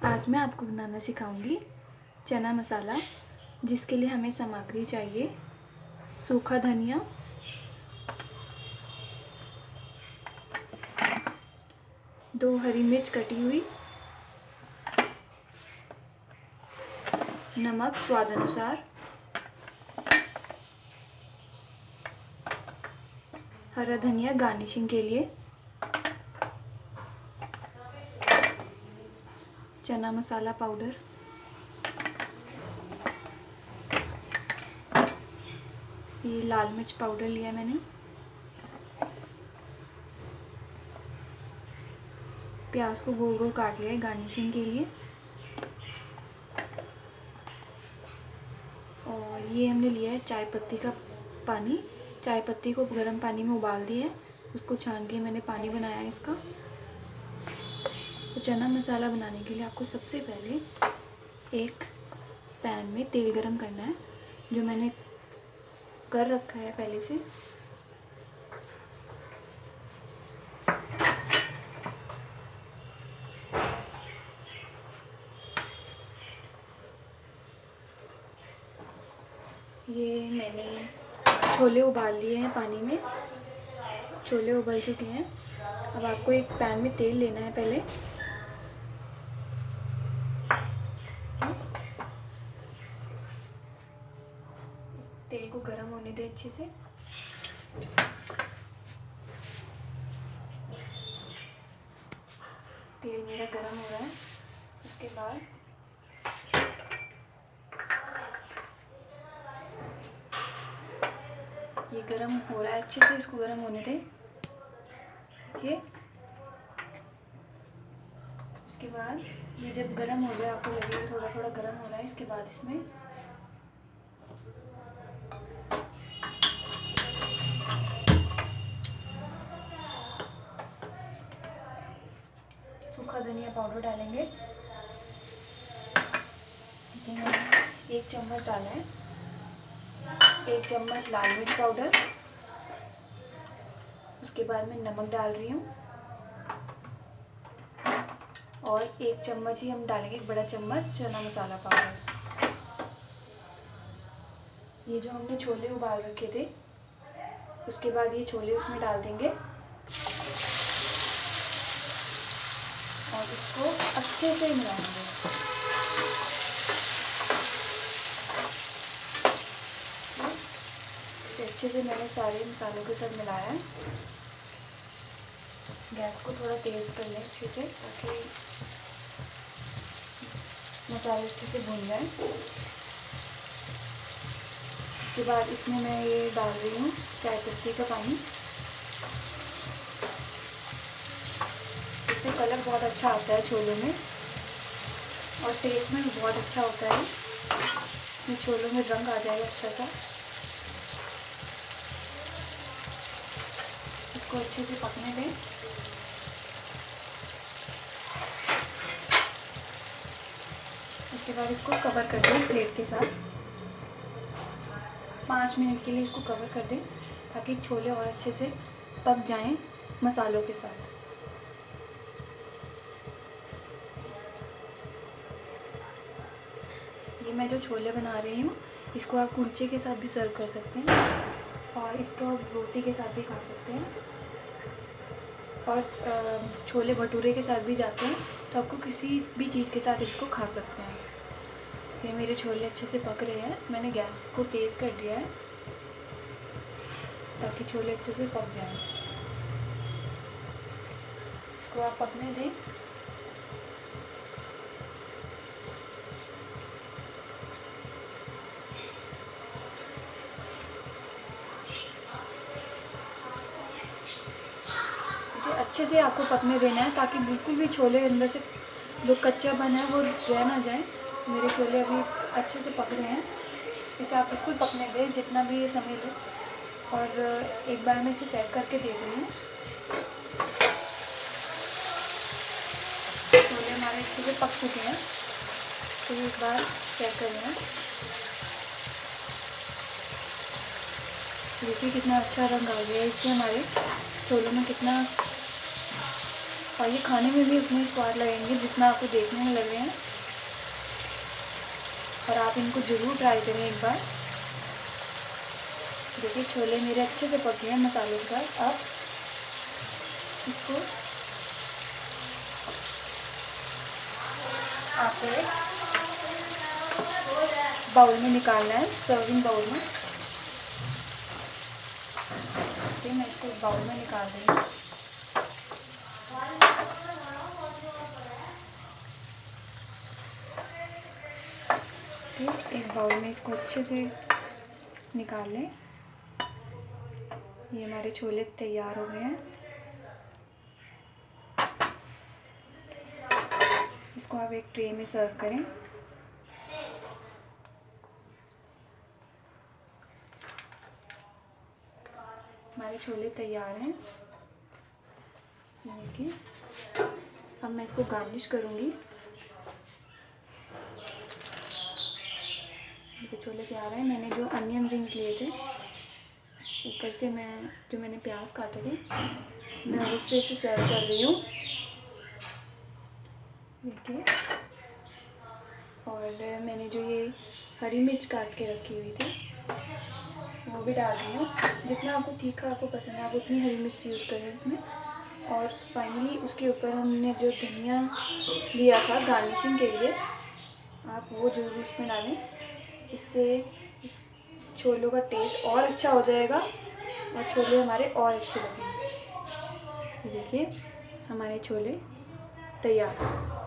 आज मैं आपको बनाना सिखाऊंगी चना मसाला, जिसके लिए हमें सामग्री चाहिए सूखा धनिया, 2 हरी मिर्च कटी हुई, नमक स्वाद अनुसार, हरा धनिया गार्निशिंग के लिए, चना मसाला पाउडर, ये लाल मिर्च पाउडर लिया मैंने, प्याज को गोल गोल काट लिया है गार्निशिंग के लिए, और ये हमने लिया है चाय पत्ती का पानी। चाय पत्ती को गर्म पानी में उबाल दिया है, उसको छान के मैंने पानी बनाया है इसका। तो चना मसाला बनाने के लिए आपको सबसे पहले एक पैन में तेल गरम करना है, जो मैंने कर रखा है पहले से। ये मैंने छोले उबाल लिए हैं पानी में, छोले उबल चुके हैं। अब आपको एक पैन में तेल लेना है पहले, तेल को गरम होने दें अच्छे से। तेल मेरा गरम हो रहा है। उसके बाद ये गरम हो रहा है अच्छे से, इसको गरम होने दें। देखिए, उसके बाद ये जब गरम हो गया, आपको लगेगा थोड़ा थोड़ा गरम हो रहा है, इसके बाद इसमें सूखा धनिया पाउडर डालेंगे। 1 चम्मच डाला है। 1 चम्मच लाल मिर्च पाउडर। उसके बाद मैं नमक डाल रही हूँ, और 1 चम्मच ही हम डालेंगे, 1 बड़ा चम्मच चना मसाला पाउडर। ये जो हमने छोले उबाल रखे थे, उसके बाद ये छोले उसमें डाल देंगे और इसको अच्छे से मिलाएंगे। अच्छे से मैंने सारे मसालों के साथ मिलाया है। गैस को थोड़ा तेज़ कर लें अच्छे से, ताकि मसाले अच्छे से भुन जाए। उसके बाद इसमें मैं ये डाल रही हूँ चाय पत्ती का पानी। इससे कलर बहुत अच्छा आता है छोलों में, और टेस्ट में भी बहुत अच्छा होता है। इसमें छोलों में रंग आ जाएगा अच्छा सा। इसको अच्छे से पकने दें। उसके बाद इसको कवर कर दें प्लेट के साथ। 5 मिनट के लिए इसको कवर कर दें, ताकि छोले और अच्छे से पक जाएं मसालों के साथ। ये मैं जो छोले बना रही हूँ, इसको आप कुलचे के साथ भी सर्व कर सकते हैं, और इसको आप रोटी के साथ भी खा सकते हैं, और छोले भटूरे के साथ भी जाते हैं, तो आपको किसी भी चीज़ के साथ इसको खा सकते हैं। ये मेरे छोले अच्छे से पक रहे हैं। मैंने गैस को तेज़ कर दिया है, ताकि छोले अच्छे से पक जाएं। इसको आप पकने दें। इसे अच्छे से आपको पकने देना है, ताकि बिल्कुल भी छोले अंदर से जो कच्चा बना है वो रह ना जाए। मेरे छोले अभी अच्छे से पक रहे हैं। इसे आप बिल्कुल पकने दें जितना भी ये समय ले। और एक बार मैं इसे चेक करके देख रही हूँ। छोले हमारे अच्छे से पक चुके हैं, तो एक बार चेक कर लेना। देखिए कितना अच्छा रंग आ गया है। इससे हमारे छोलों में कितना और ये खाने में भी उतने स्वाद लगेंगे जितना आपको देखने में लग रहे हैं। और आप इनको ज़रूर ट्राई करें एक बार। देखिए छोले मेरे अच्छे से पक गए हैं मसालों के साथ। अब इसको आपको एक बाउल में निकालना है, सर्विंग बाउल में। ठीक, मैं इसको बाउल में निकाल रही हूँ। ठीक, एक बाउल में इसको अच्छे से निकाल लें। ये हमारे छोले तैयार हो गए हैं। इसको आप एक ट्रे में सर्व करें। हमारे छोले तैयार हैं। देखिए अब मैं इसको गार्निश करूँगी। देखिए छोले तैयार हैं। मैंने जो अनियन रिंग्स लिए थे, ऊपर से मैंने प्याज काटे थे, मैं उससे इसे सर्व कर रही हूँ। देखिए, और मैंने जो ये हरी मिर्च काट के रखी हुई थी वो भी डाल रही हूँ। जितना आपको तीखा आपको पसंद है आप उतनी हरी मिर्च यूज़ करें इसमें। और फाइनली उसके ऊपर हमने जो धनिया लिया था गार्निशिंग के लिए, आप वो जरूर इसमें डालें। इससे छोलों का टेस्ट और अच्छा हो जाएगा और छोले हमारे और अच्छे लगेंगे। ये देखिए हमारे छोले तैयार हैं।